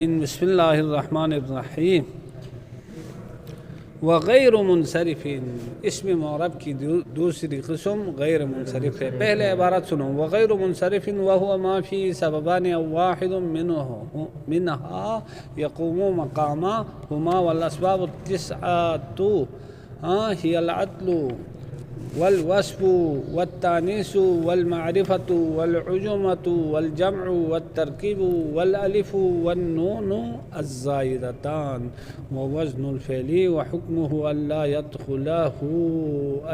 بسم اللہ الرحمن الرحیم وغیر منصرف، اسم معرب کی دوسری قسم غیر منصرف ہے۔ پہلے عبارت سنو، وغیر منصرف وهو ما فی سببان او واحد منها یقوم مقامهما والاسباب التسعة هي العدل والوصف والتانيث والمعرفة والعجمة والجمع والتركيب والألف والنون الزائدتان ووزن الفعل وحكمه ألا يدخله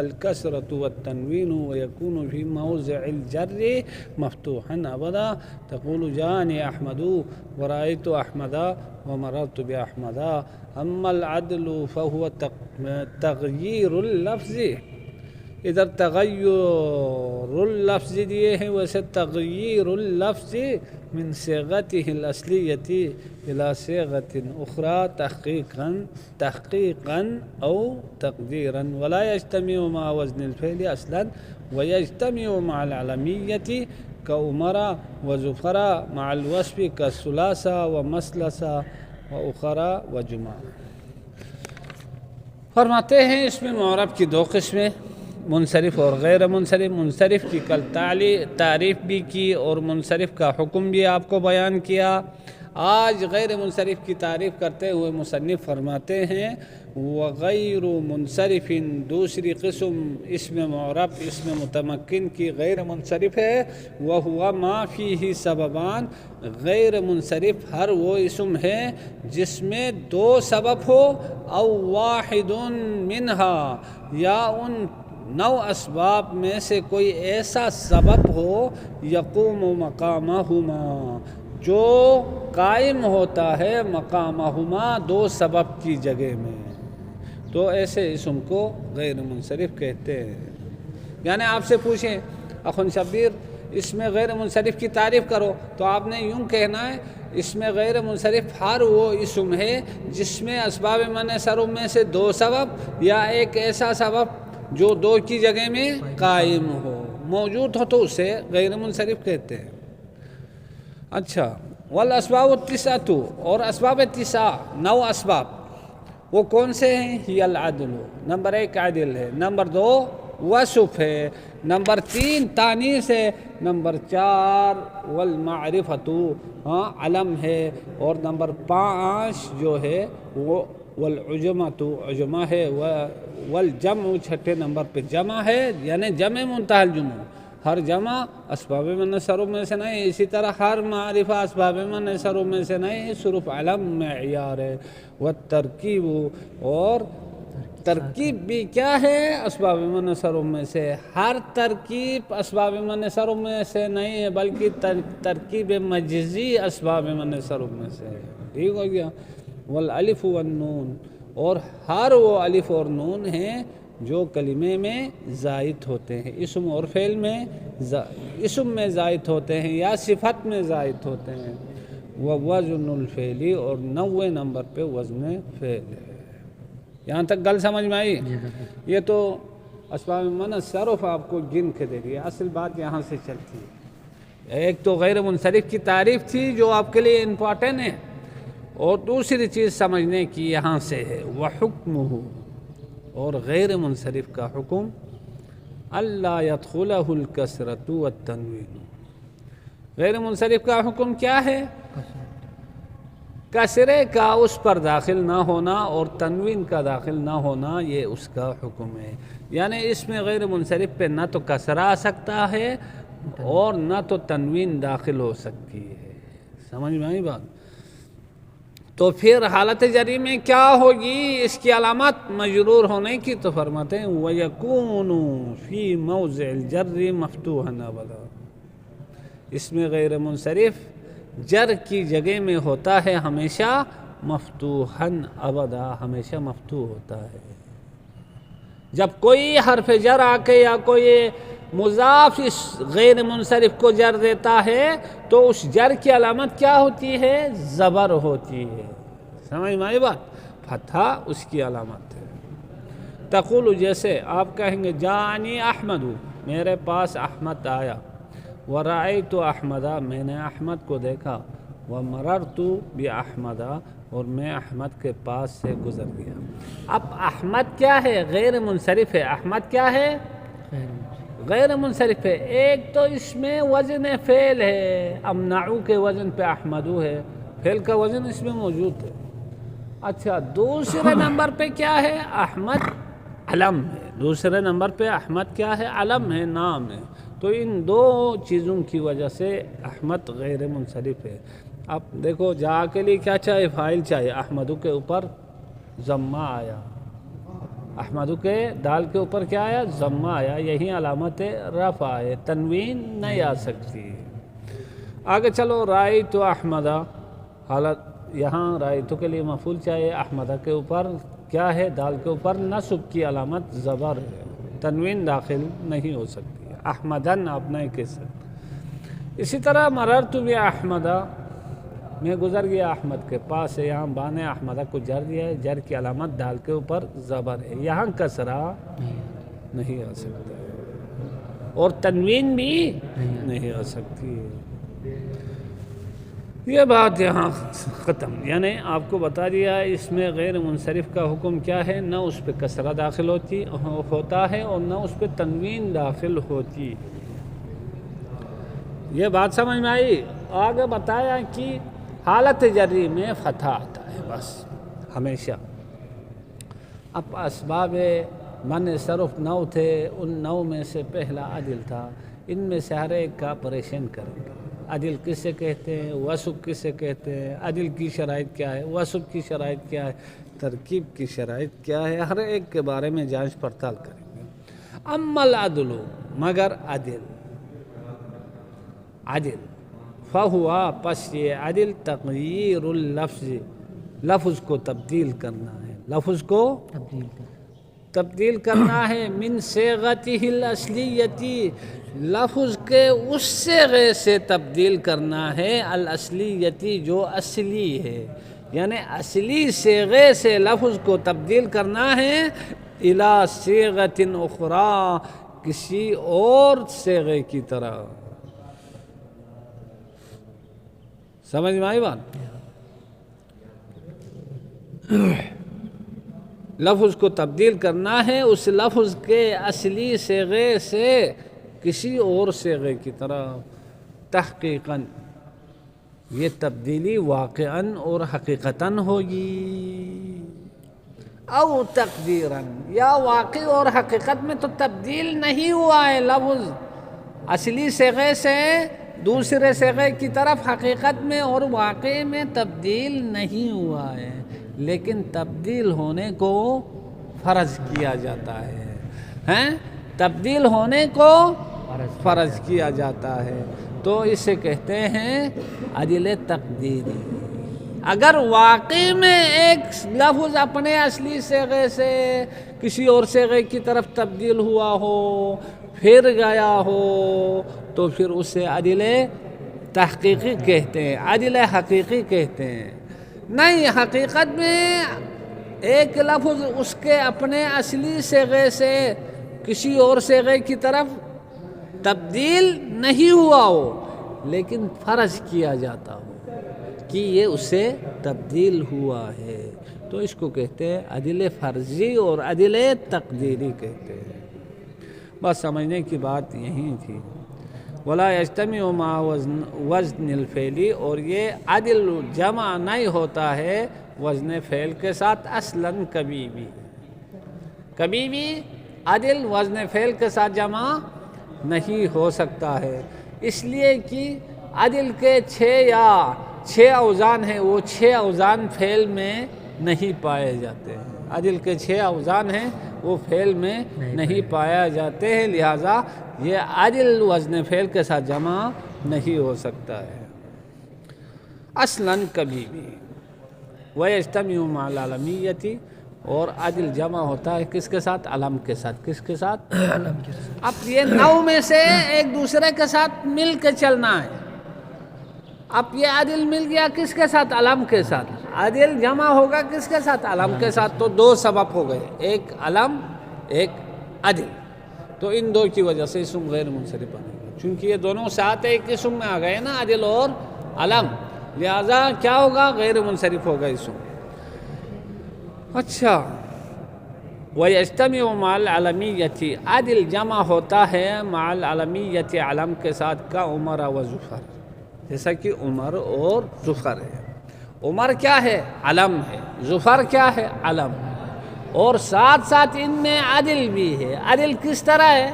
الكسرة والتنوين ويكون في موضع الجر مفتوحا أبدا. تقول جاءني أحمد ورأيت أحمدا ومررت بأحمدا. أما العدل فهو تغيير اللفظ، ادھر تغیر اللفظ دیے ہیں، ویسے تغییر اللفظ من صیغته الاصلیۃ الى صیغۃ اخرى تحقیقا او تقدیرا، ولا يجتمع مع وزن الفعل اصلا ويجتمع مع العلمیۃ كعمر وزفر مع الوصف كثلاث ومثلث واخرى وجمع. فرماتے ہیں اس میں معرب کی دو قسمیں، منصرف اور غیر منصرف. منصرف کی کل تعریف بھی کی اور منصرف کا حکم بھی آپ کو بیان کیا. آج غیر منصرف کی تعریف کرتے ہوئے مصنف فرماتے ہیں وغیر منصرف، دوسری قسم اسم معرب اسم متمکن کی غیر منصرف ہے. وہوا ما فیہ سببان، غیر منصرف ہر وہ اسم ہے جس میں دو سبب ہو، او واحد منہا، یا ان 9 اسباب میں سے کوئی ایسا سبب ہو، یقوم مقامہما، جو قائم ہوتا ہے مقامہما، 2 سبب کی جگہ میں، تو ایسے اسم کو غیر منصرف کہتے ہیں. یعنی آپ سے پوچھیں اخن شبیر اس میں غیر منصرف کی تعریف کرو، تو آپ نے یوں کہنا ہے اس میں غیر منصرف ہر وہ اسم ہے جس میں اسباب منع صرف میں سے 2 سبب یا ایک ایسا سبب جو 2 کی جگہ میں قائم ہو، موجود ہو، تو اسے غیر منصرف کہتے ہیں. اچھا، والاسباب التسعۃ، اور اسباب 9 اسباب وہ کون سے ہیں؟ ہی العدل، نمبر 1 عدل ہے، نمبر 2 وصف ہے، نمبر 3 تانیث ہے، نمبر 4 والمعرفۃ، علم ہے، اور نمبر 5 جو ہے وہ والعجمۃ، عجمہ ہے، والجمع 6 نمبر پہ جمع ہے، یعنی جمع منتہی الجمع، ہر جمع اسباب منع صرف میں سے نہیں. اسی طرح ہر معرفہ اسباب منع صرف میں سے نہیں، صرف علم معیار ہے. والترکیب، اور ترکیب بھی کیا ہے؟ اسباب منع صرف میں سے. ہر ترکیب اسباب منع صرف میں سے نہیں ہے، بلکہ ترکیب مجزی اسباب منع صرف میں سے ہے. ٹھیک ہو گیا. والالف والنون، اور ہر وہ الف اور نون ہیں جو کلمے میں زائد ہوتے ہیں، اسم اور فعل میں، اسم میں زائد ہوتے ہیں یا صفت میں زائد ہوتے ہیں. ووزن الفعل، اور 90 نمبر پہ وزن فعل ہے. یہاں تک گل سمجھ میں آئی؟ یہ تو اسباب منع صرف آپ کو گن کے دے گی، اصل بات یہاں سے چلتی ہے. ایک تو غیر منصرف کی تعریف تھی جو آپ کے لیے امپورٹنٹ ہے، اور دوسری چیز سمجھنے کی یہاں سے ہے وحکمہ، اور غیر منصرف کا حکم اللہ یدخلہ الکسرۃ والتنوین. غیر منصرف کا حکم کیا ہے؟ کسرے کا اس پر داخل نہ ہونا اور تنوین کا داخل نہ ہونا، یہ اس کا حکم ہے. یعنی اس میں غیر منصرف پہ نہ تو کسرہ آ سکتا ہے اور نہ تو تنوین داخل ہو سکتی ہے. سمجھ میں آئی بات؟ تو پھر حالت جری میں کیا ہوگی؟ اس کی علامت مجرور ہونے کی، تو فرماتے ہیں وَيَكُونُ فِي مَوْضِعِ الْجَرِّ مَفْتُوحًا أَبَدًا. اس میں غیر منصرف جر کی جگہ میں ہوتا ہے ہمیشہ مفتوحاً ابدا، ہمیشہ مفتوح ہوتا ہے. جب کوئی حرف جر آ کے یا کوئی مضاف اس غیر منصرف کو جر دیتا ہے تو اس جر کی علامت کیا ہوتی ہے؟ زبر ہوتی ہے. سمجھ میں آئی بات؟ فتحہ اس کی علامت ہے. تقول، جیسے آپ کہیں گے جانی احمد، میرے پاس احمد آیا. ورأیت احمد، میں نے احمد کو دیکھا. ومررت بأحمد، اور میں احمد کے پاس سے گزر گیا۔ اب احمد کیا ہے؟ غیر منصرف ہے۔ احمد کیا ہے؟ غیر منصرف ہے۔ ایک تو اس میں وزن فعل ہے، امنعو کے وزن پہ احمدو ہے، فعل کا وزن اس میں موجود ہے۔ اچھا، دوسرے نمبر پہ کیا ہے؟ احمد علم ہے۔ دوسرے نمبر پہ احمد کیا ہے؟ علم ہے، نام ہے۔ تو ان دو چیزوں کی وجہ سے احمد غیر منصرف ہے۔ اب دیکھو، جا کے لیے کیا چاہے؟ فاعل چاہیے۔ احمدو کے اوپر ضمہ آیا، احمدو کے دال کے اوپر کیا آیا؟ ضمہ آیا، یہی علامت رفع ہے، تنوین نہیں آ سکتی۔ آگے چلو، رأیت احمدہ، حالت یہاں رأیتو کے لیے مفعول چاہیے، احمدہ کے اوپر کیا ہے؟ دال کے اوپر نصب کی علامت زبر ہے، تنوین داخل نہیں ہو سکتی، احمدن آپ نہیں کہہ سکتے۔ اسی طرح مررت باحمدہ، میں گزر گیا احمد کے پاس سے، یہاں بانے احمدہ کو جر دیا ہے، جر کی علامت دال کے اوپر زبر ہے، یہاں کسرہ نہیں آ سکتا اور تنوین بھی نہیں آ سکتی۔ یہ بات یہاں ختم، یعنی آپ کو بتا دیا اس میں غیر منصرف کا حکم کیا ہے، نہ اس پہ کسرہ داخل ہوتا ہے اور نہ اس پہ تنوین داخل ہوتی۔ یہ بات سمجھ میں آئی؟ آگے بتایا کہ حالت جری میں فتح آتا ہے بس ہمیشہ۔ اب اسباب من صرف 9 تھے، ان 9 میں سے پہلا عدل تھا، ان میں سے ہر ایک کا آپریشن کریں گے۔ عدل کسے کہتے ہیں؟ وصف کسے کہتے ہیں؟ عدل کی شرائط کیا ہے؟ وصف کی شرائط کیا ہے؟ ترکیب کی شرائط کیا ہے؟ ہر ایک کے بارے میں جانچ پڑتال کریں گے۔ اما العدل، مگر عدل فہوا، پس یہ عدل تغییر اللفظ، لفظ کو تبدیل کرنا ہے، لفظ کو تبدیل کرنا ہے، من صیغتہ الاصلیتی، لفظ کے اس صیغے سے تبدیل کرنا ہے، الاصلیتی جو اصلی ہے، یعنی اصلی صیغے سے لفظ کو تبدیل کرنا ہے، الی صیغۃ اخری، کسی اور صیغے کی طرح۔ سمجھ میں آئی بات؟ لفظ کو تبدیل کرنا ہے اس لفظ کے اصلی صیغے سے کسی اور صیغے کی طرح، تحقیقاً، یہ تبدیلی واقعاً اور حقیقتاً ہوگی، او تقدیراً، یا واقع اور حقیقت میں تو تبدیل نہیں ہوا ہے لفظ اصلی صیغے سے دوسرے صیغے کی طرف، حقیقت میں اور واقع میں تبدیل نہیں ہوا ہے، لیکن تبدیل ہونے کو فرض کیا جاتا ہے، تبدیل ہونے کو فرض کیا جاتا ہے، تو اسے کہتے ہیں عدل تقدیری۔ اگر واقعی میں ایک لفظ اپنے اصلی صیغے سے کسی اور صیغے کی طرف تبدیل ہوا ہو، پھر گیا ہو، تو پھر اسے عدل تحقیقی کہتے ہیں، عدل حقیقی کہتے ہیں۔ نہیں، حقیقت میں ایک لفظ اس کے اپنے اصلی صیغے سے کسی اور صیغے کی طرف تبدیل نہیں ہوا ہو، لیکن فرض کیا جاتا ہو کہ یہ اسے تبدیل ہوا ہے، تو اس کو کہتے ہیں عدل فرضی اور عدل تقدیری کہتے ہیں۔ بس سمجھنے کی بات یہی تھی۔ ولا یجتمع مع وزن الفعل، اور یہ عدل جمع نہیں ہوتا ہے وزن فعل کے ساتھ اصلاً، کبھی بھی عدل وزن فعل کے ساتھ جمع نہیں ہو سکتا ہے، اس لیے کہ عدل کے 6 اوزان ہیں، وہ 6 اوزان فعل میں نہیں پائے جاتے ہیں، عدل کے 6 اوزان ہیں وہ فعل میں نہیں پایا جاتے ہیں، لہٰذا یہ عدل وزن فعل کے ساتھ جمع نہیں ہو سکتا ہے اصلاً کبھی بھی۔ وَيَجْتَمِعُ مَعَ الْعَلَمِيَّةِ، اور عدل جمع ہوتا ہے کس کے ساتھ؟ علم کے ساتھ۔ کس کے ساتھ؟ علم کے ساتھ۔ اب یہ 9 میں سے ایک دوسرے کے ساتھ مل کے چلنا ہے، اب یہ عدل مل گیا کس کے ساتھ؟ علم کے ساتھ۔ عدل جمع ہوگا کس کے ساتھ؟ علم کے ساتھ، تو 2 سبب ہو گئے، ایک علم ایک عدل، تو ان 2 کی وجہ سے اسم غیر منصرف بنے گا، چونکہ یہ دونوں ساتھ ایک اسم میں آ گئے نا، عدل اور علم، لہذا کیا ہوگا؟ غیر منصرف ہوگا اس میں. اچھا، وَيَجْتَمِعُ مَعَ الْعَلَمِيَّةِ، عدل جمع ہوتا ہے مع العلمیت علم کے ساتھ، کا عمر و ظفر، جیسا کہ عمر اور ظفر ہے. عمر کیا ہے؟ علم ہے. ظفر کیا ہے؟ علم ہے. اور ساتھ ساتھ ان میں عدل بھی ہے. عدل کس طرح ہے؟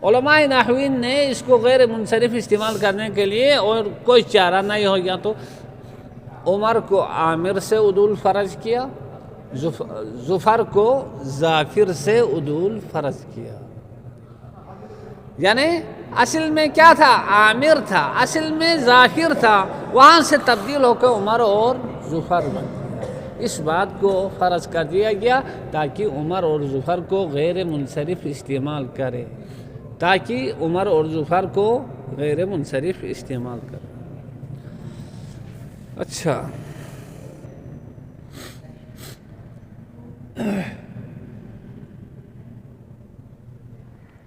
علماء نحوین نے اس کو غیر منصرف استعمال کرنے کے لیے اور کوئی چارہ نہیں ہو گیا تو عمر کو عامر سے عدول فرض کیا، ظفر کو ظافر سے عدول فرض کیا. یعنی اصل میں کیا تھا؟ عامر تھا، اصل میں ظافر تھا، وہاں سے تبدیل ہو کے عمر اور ظفر بن گیا. اس بات کو فرض کر دیا گیا تاکہ عمر اور ظفر کو غیر منصرف استعمال کرے، تاکہ عمر اور ظفر کو غیر منصرف استعمال کرے. اچھا،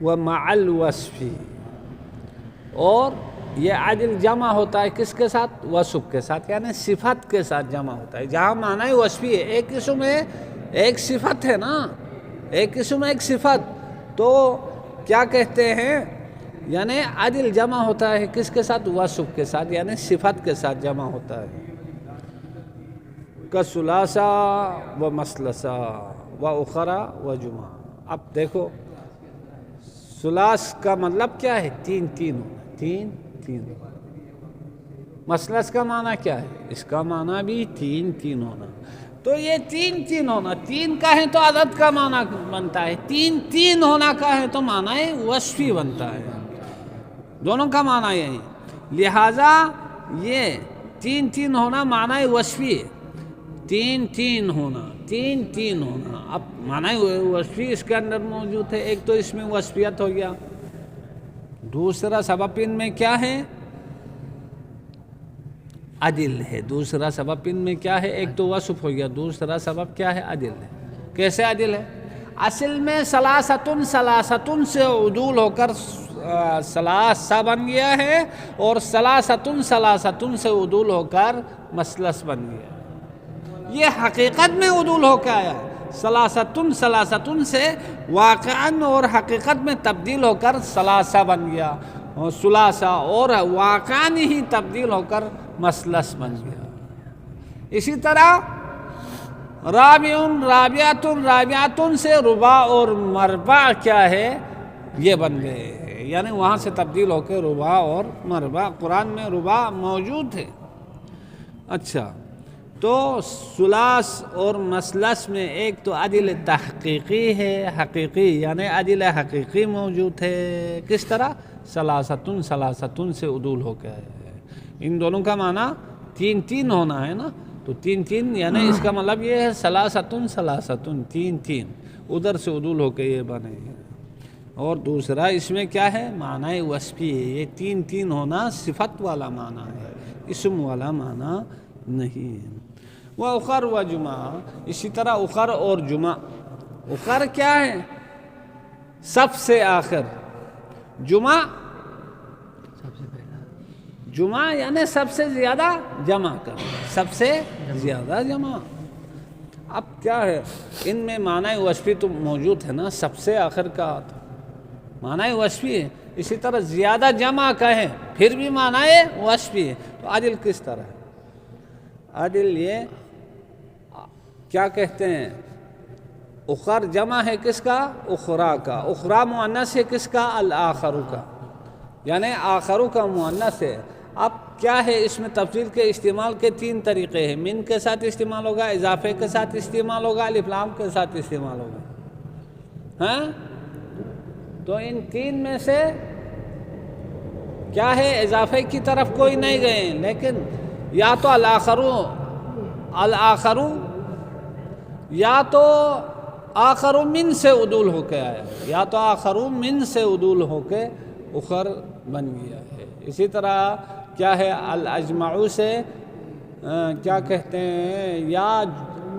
وَمَعَ الْوَصْفِ، اور یہ عدل جمع ہوتا ہے کس کے ساتھ؟ وصف کے ساتھ، یعنی صفت کے ساتھ جمع ہوتا ہے. جہاں معنی وصفی ہے، ایک قسم ہے، ایک صفت ہے نا، ایک قسم ایک صفت، تو کیا کہتے ہیں؟ یعنی عدل جمع ہوتا ہے کس کے ساتھ؟ وصف کے ساتھ، یعنی صفت کے ساتھ جمع ہوتا ہے. کثلاثہ و مثلثہ و اخرى و جمعہ. اب دیکھو ثلاث کا مطلب کیا ہے؟ تین تین ہونا، تین تین. مثلث کا معنی کیا ہے؟ اس کا معنی بھی تین تین ہونا. تو یہ تین تین ہونا، تین کا ہے تو عدد کا معنی بنتا ہے، تین تین ہونا کا ہے تو معنی وصفی بنتا ہے. دونوں کا معنی یہی. لہذا یہ تین تین ہونا معنی وصفی ہے، تین تین ہونا، تین تین ہونا. اب معنی وصفی اس کے اندر موجود ہے. ایک تو اس میں وصفیت ہو گیا، دوسرا سبب ان میں کیا ہے؟ عدل ہے. دوسرا سبب ان میں کیا ہے؟ ایک تو وصف ہو گیا، دوسرا سبب کیا ہے؟ عدل ہے. کیسے عدل ہے؟ اصل میں ثلاثتن ثلاثتن سے عدول ہو کر ثلاثہ بن گیا ہے، اور ثلاثتن ثلاثتن سے عدول ہو کر مثلث بن گیا. یہ حقیقت میں عدول ہو کے آیا، ثلاثتن ثلاثتن سے واقعاً اور حقیقت میں تبدیل ہو کر ثلاثہ بن گیا، اور ثلاثہ، اور واقعاً ہی تبدیل ہو کر مثلث بن گیا. اسی طرح رابعن رابعتن رابعتن سے رباع اور مربع کیا ہے؟ یہ بن گئے، یعنی وہاں سے تبدیل ہو کے رباع اور مربع. قرآن میں رباع موجود ہے. اچھا، تو ثلاث اور مثلث میں ایک تو عدل تحقیقی ہے، حقیقی، یعنی عدل حقیقی موجود ہے. کس طرح؟ ثلاثتن ثلاثتن سے عدول ہو کے آیا ہے. ان دونوں کا معنی تین تین ہونا ہے نا، تو تین تین، یعنی اس کا مطلب یہ ہے ثلاثتن ثلاثتن، تین تین، ادھر سے عدول ہو کے یہ بنے ہیں. اور دوسرا اس میں کیا ہے؟ معنی وصفی ہے. یہ تین تین ہونا صفت والا معنی ہے، اسم والا معنی نہیں. وہ اخر و جمعہ، اسی طرح اخر اور جمعہ. اخر کیا ہے؟ سب سے آخر. جمعہ جمعہ یعنی سب سے زیادہ جمع کر، سب سے زیادہ جمع. اب کیا ہے؟ ان میں معنی وصفی تو موجود ہے نا، سب سے آخر کا معنی وصفی ہے. اسی طرح زیادہ جمع کہیں پھر بھی معنی وصفی ہے. تو عدل کس طرح ہے؟ عدل یہ کیا کہتے ہیں؟ اخر جمع ہے کس کا؟ اخرا کا. اخرا مؤنث ہے کس کا؟ الآخر کا، یعنی آخرو کا مؤنث ہے. اب کیا ہے؟ اس میں تفضیل کے استعمال کے تین طریقے ہیں. من کے ساتھ استعمال ہوگا، اضافے کے ساتھ استعمال ہوگا، الف لام کے ساتھ استعمال ہوگا. ہاں، تو ان تین میں سے کیا ہے؟ اضافے کی طرف کوئی نہیں گئے، لیکن یا تو الآخرو یا تو آخر من سے عدول ہو کے آیا، یا تو آخر من سے عدول ہو کے اخر بن گیا ہے. اسی طرح کیا ہے؟ الاجمعو سے کیا کہتے ہیں؟ یا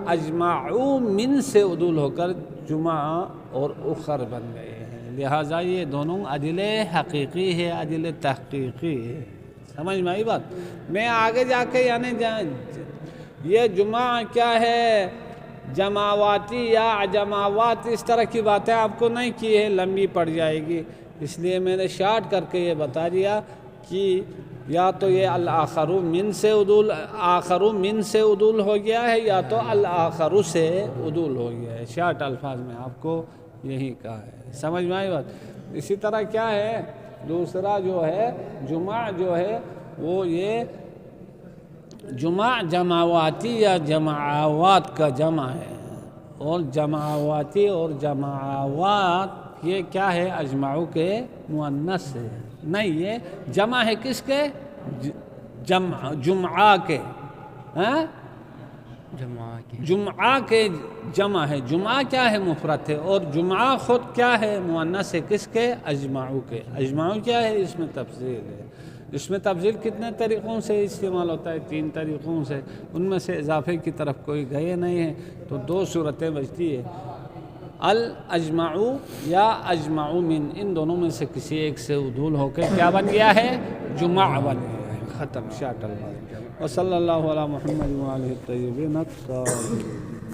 اجمعو من سے عدول ہو کر جمعہ اور اخر بن گئے ہیں. لہٰذا یہ دونوں عدل حقیقی ہے، عدل تحقیقی ہے. سمجھ میں آئی بات؟ میں آگے جا کے یعنی یہ جمعہ کیا ہے، جماواتی یا جماوات، اس طرح کی باتیں آپ کو نہیں کی ہے، لمبی پڑ جائے گی، اس لیے میں نے شارٹ کر کے یہ بتا دیا کہ یا تو یہ الآخر من سے عدول، آخر من سے عدول ہو گیا ہے، یا تو الآخر سے عدول ہو گیا ہے، شارٹ الفاظ میں آپ کو یہی کہا ہے، سمجھ میں آئی بات؟ اسی طرح کیا ہے دوسرا جو ہے جمعہ جو ہے وہ یہ جمعہ جماواتی یا جماعات کا جمع ہے، اور جماواتی اور جماعات یہ کیا ہے، اجمعو کے مؤنث ہے، نہیں یہ جمع ہے کس کے، جمعہ کے، ہاں جمعہ کے جمع ہے، جمعہ کیا ہے مفرد ہے، اور جمعہ خود کیا ہے مؤنث ہے کس کے، اجمعو کے، اجمعو کیا ہے، اس میں تفضیل ہے، اس میں تفضیل کتنے طریقوں سے استعمال ہوتا ہے، 3 طریقوں سے، ان میں سے اضافے کی طرف کوئی گئے نہیں ہیں، تو 2 صورتیں بچتی ہے، الاجمعو یا اجمعو من، ان دونوں میں سے کسی ایک سے عدول ہو کے کیا بن گیا ہے، جمعہ بن گیا ہے، ختم، شاٹ اللہ، وصلی اللہ علی محمد وآلہ الطیبین الطاہرین۔